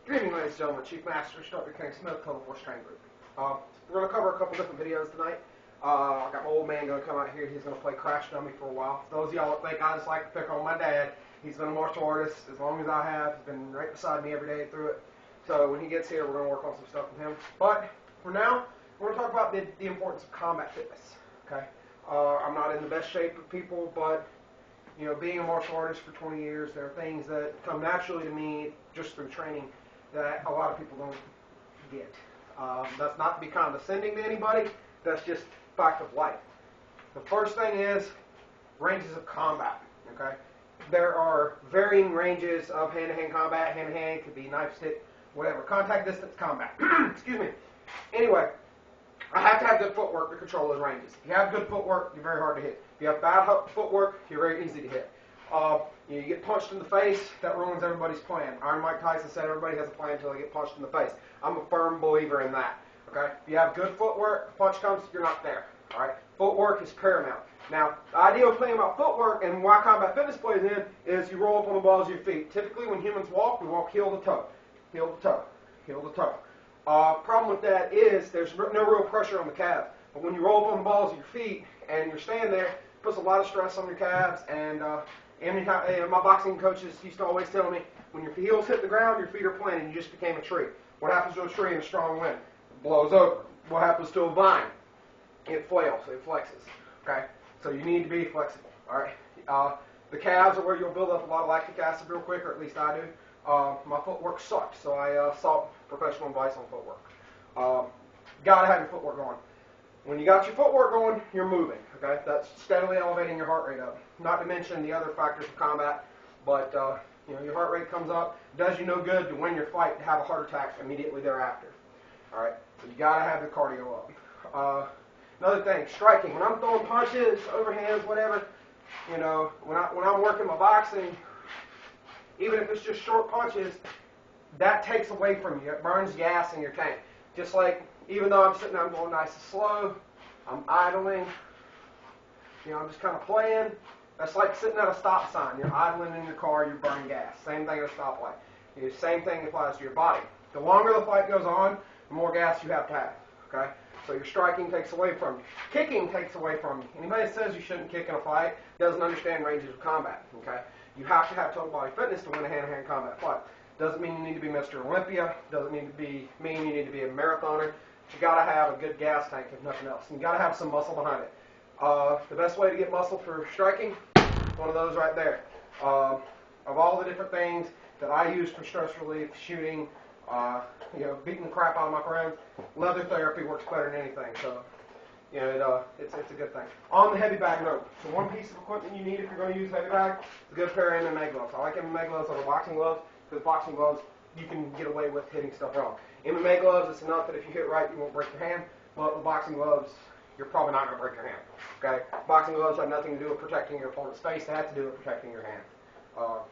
Good evening, ladies and gentlemen. Chief Master, Instructor King Smith, Total Force Training Group. We're going to cover a couple different videos tonight. I got my old man going to come out here. He's going to play Crash Dummy for a while. For those of y'all that think I just like to pick on my dad, he's been a martial artist as long as I have. He's been right beside me every day through it. So when he gets here, we're going to work on some stuff with him. But for now, we're going to talk about the importance of combat fitness. Okay? I'm not in the best shape of people, but you know, being a martial artist for 20 years, there are things that come naturally to me just through training that a lot of people don't get. That's not to be condescending to anybody. That's just fact of life. The first thing is ranges of combat. Okay, there are varying ranges of hand-to-hand combat. Hand-to-hand could be knife, stick, whatever. Contact distance combat. Excuse me. Anyway, I have to have good footwork to control those ranges. If you have good footwork, you're very hard to hit. If you have bad footwork, you're very easy to hit. You get punched in the face, that ruins everybody's plan. Iron Mike Tyson said everybody has a plan until they get punched in the face. I'm a firm believer in that. Okay? If you have good footwork, punch comes, you're not there. All right? Footwork is paramount. Now, the idea of playing about footwork and why combat fitness plays in is you roll up on the balls of your feet. Typically, when humans walk, we walk heel to toe, heel to toe, heel to toe. Problem with that is there's no real pressure on the calves. But when you roll up on the balls of your feet and you're standing there, it puts a lot of stress on your calves. And my boxing coaches used to always tell me, when your heels hit the ground, your feet are planted, you just became a tree. What happens to a tree in a strong wind? It blows over. What happens to a vine? It flails, it flexes. Okay? So you need to be flexible. All right? The calves are where you'll build up a lot of lactic acid real quick, or at least I do. My footwork sucked, so I sought professional advice on footwork. Got to have your footwork going. When you got your footwork going, you're moving. Okay, that's steadily elevating your heart rate up. Not to mention the other factors of combat, but you know, your heart rate comes up. It does you no good to win your fight to have a heart attack immediately thereafter. All right, so you got to have the cardio up. Another thing, striking. When I'm throwing punches, overhands, whatever, you know, when I'm working my boxing, even if it's just short punches, that takes away from you. It burns gas in your tank. Just like, even though I'm sitting there, I'm going nice and slow, I'm idling, you know, I'm just kind of playing. That's like sitting at a stop sign. You're idling in your car, you're burning gas. Same thing at a stoplight. The same thing applies to your body. The longer the fight goes on, the more gas you have to have. Okay? So your striking takes away from you. Kicking takes away from you. Anybody that says you shouldn't kick in a fight doesn't understand ranges of combat. Okay? You have to have total body fitness to win a hand-to-hand combat fight. Doesn't mean you need to be Mr. Olympia. Doesn't mean you need to be a marathoner. You got to have a good gas tank, if nothing else. And you got to have some muscle behind it. The best way to get muscle for striking, one of those right there. Of all the different things that I use for stress relief, shooting, you know, beating the crap out of my friends, leather therapy works better than anything. So, you know, it's a good thing. On the heavy bag note, so one piece of equipment you need if you're going to use heavy bag is a good pair of MMA gloves. I like MMA gloves over boxing gloves because boxing gloves you can get away with hitting stuff wrong. MMA gloves, it's enough that if you hit right, you won't break your hand. But with boxing gloves, you're probably not going to break your hand. Okay? Boxing gloves have nothing to do with protecting your opponent's face. They have to do with protecting your hand.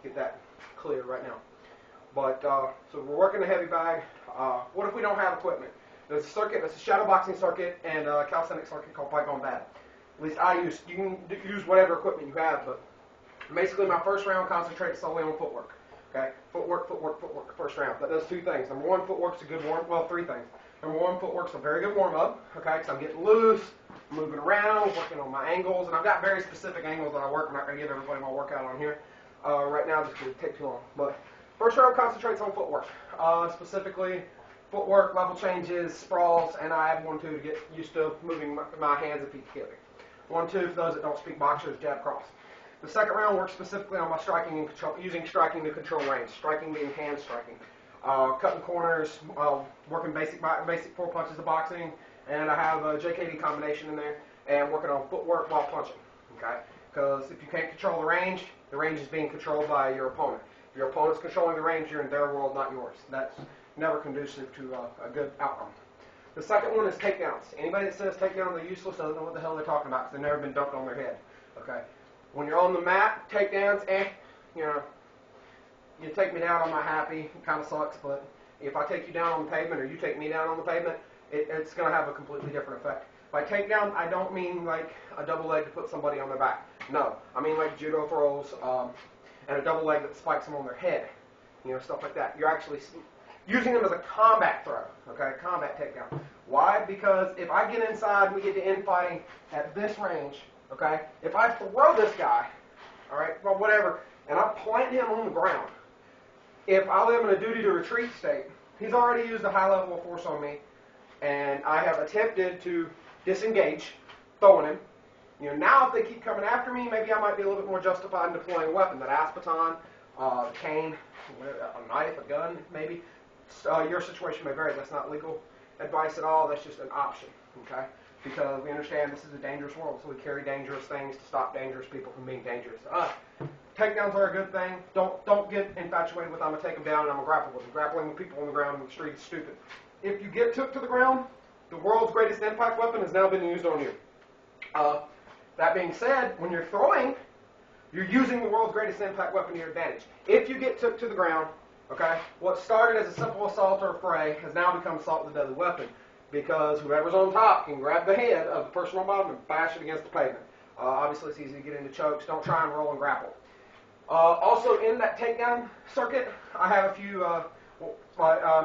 Get that clear right now. But, so we're working a heavy bag. What if we don't have equipment? There's a circuit, there's a shadow boxing circuit and a calisthenics circuit called Python Battle. At least I use, you can use whatever equipment you have, but basically my first round concentrates solely on footwork. Okay? Footwork, first round. That does two things. Number one, footwork's a good three things. Number one, footwork's a very good warm-up, okay, because I'm getting loose, moving around, working on my angles, and I've got very specific angles that I work. I'm not going to give everybody my workout on here right now, just because it takes too long. But first round concentrates on footwork, specifically footwork, level changes, sprawls, and I add 1-2 to get used to moving my hands and feet together. 1-2 for those that don't speak boxers, jab cross. The second round works specifically on my striking and control, using striking to control range. Striking being hand striking, cutting corners, working basic 4 punches of boxing, and I have a JKD combination in there, and working on footwork while punching. Okay, because if you can't control the range is being controlled by your opponent. If your opponent's controlling the range, you're in their world, not yours. That's never conducive to a good outcome. The second one is takedowns. Anybody that says takedowns are useless doesn't know what the hell they're talking about because they've never been dunked on their head. Okay. When you're on the mat, takedowns, you know, you take me down, I'm not happy. It kind of sucks, but if I take you down on the pavement or you take me down on the pavement, it's going to have a completely different effect. By takedown, I don't mean like a double leg to put somebody on their back. No, I mean like judo throws and a double leg that spikes them on their head. You know, stuff like that. You're actually using them as a combat throw, okay, combat takedown. Why? Because if I get inside, we get to infighting at this range, okay, if I throw this guy, all right, well, whatever, and I plant him on the ground, if I live in a duty to retreat state, he's already used a high level of force on me, and I have attempted to disengage, throwing him. You know, now if they keep coming after me, maybe I might be a little bit more justified in deploying a weapon, that ass baton, cane, a knife, a gun, maybe. Your situation may vary. That's not legal advice at all. That's just an option, okay? Because we understand this is a dangerous world, so we carry dangerous things to stop dangerous people from being dangerous to us. Takedowns are a good thing. Don't get infatuated with I'm going to take them down and I'm going to grapple with them. Grappling with people on the ground in the street is stupid. If you get took to the ground, the world's greatest impact weapon has now been used on you. That being said, when you're throwing, you're using the world's greatest impact weapon to your advantage. If you get took to the ground, okay, what started as a simple assault or a fray has now become assault with a deadly weapon, because whoever's on top can grab the head of the person on bottom and bash it against the pavement. Obviously, it's easy to get into chokes. Don't try and roll and grapple. Also, in that takedown circuit, I have a few,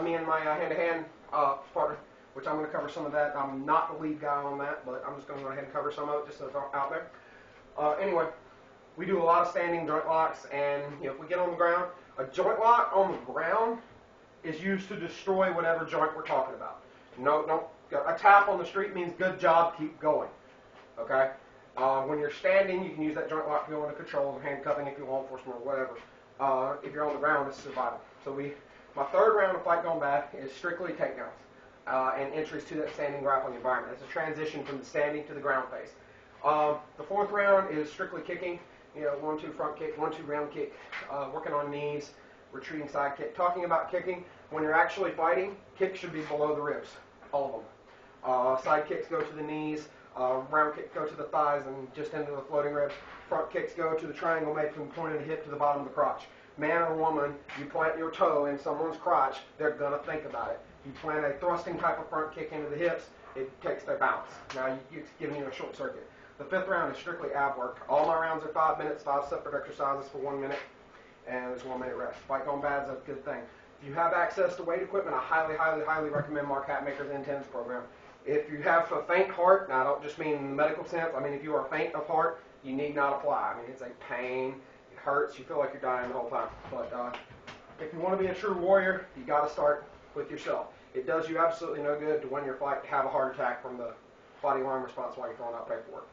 me and my hand-to-hand partner, which I'm going to cover some of that. I'm not the lead guy on that, but I'm just going to go ahead and cover some of it just so it's out there. Anyway, we do a lot of standing joint locks, and if we get on the ground, a joint lock on the ground is used to destroy whatever joint we're talking about. A tap on the street means good job, keep going. Okay? When you're standing, you can use that joint lock to go into controls or handcuffing if you law enforcement or whatever. If you're on the ground, it's survival. So my third round of Fight Gone Bad is strictly takedowns and entries to that standing grappling environment. It's a transition from the standing to the ground phase. The fourth round is strictly kicking. 1-2 front kick, 1-2 round kick, working on knees, retreating side kick. Talking about kicking, when you're actually fighting, kicks should be below the ribs, all of them. Side kicks go to the knees, round kicks go to the thighs and just into the floating ribs. Front kicks go to the triangle made from the point of the hip to the bottom of the crotch. Man or woman, you plant your toe in someone's crotch, they're going to think about it. You plant a thrusting type of front kick into the hips, it takes their bounce. Now, it's giving you a short circuit. The fifth round is strictly ab work. All my rounds are 5 minutes, 5 separate exercises for 1 minute, and there's 1 minute rest. Fight Gone Bad is a good thing. If you have access to weight equipment, I highly, highly, highly recommend Mark Hatmaker's inTENS program. If you have a faint heart, now I don't just mean in the medical sense, I mean if you are faint of heart, you need not apply. I mean, it's a pain, it hurts, you feel like you're dying the whole time. But if you want to be a true warrior, you got to start with yourself. It does you absolutely no good to win your fight to have a heart attack from the body alarm response while you're filling out paperwork.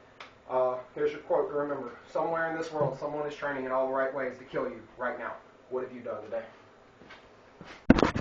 Here's your quote to remember. Somewhere in this world, someone is training in all the right ways to kill you right now. What have you done today?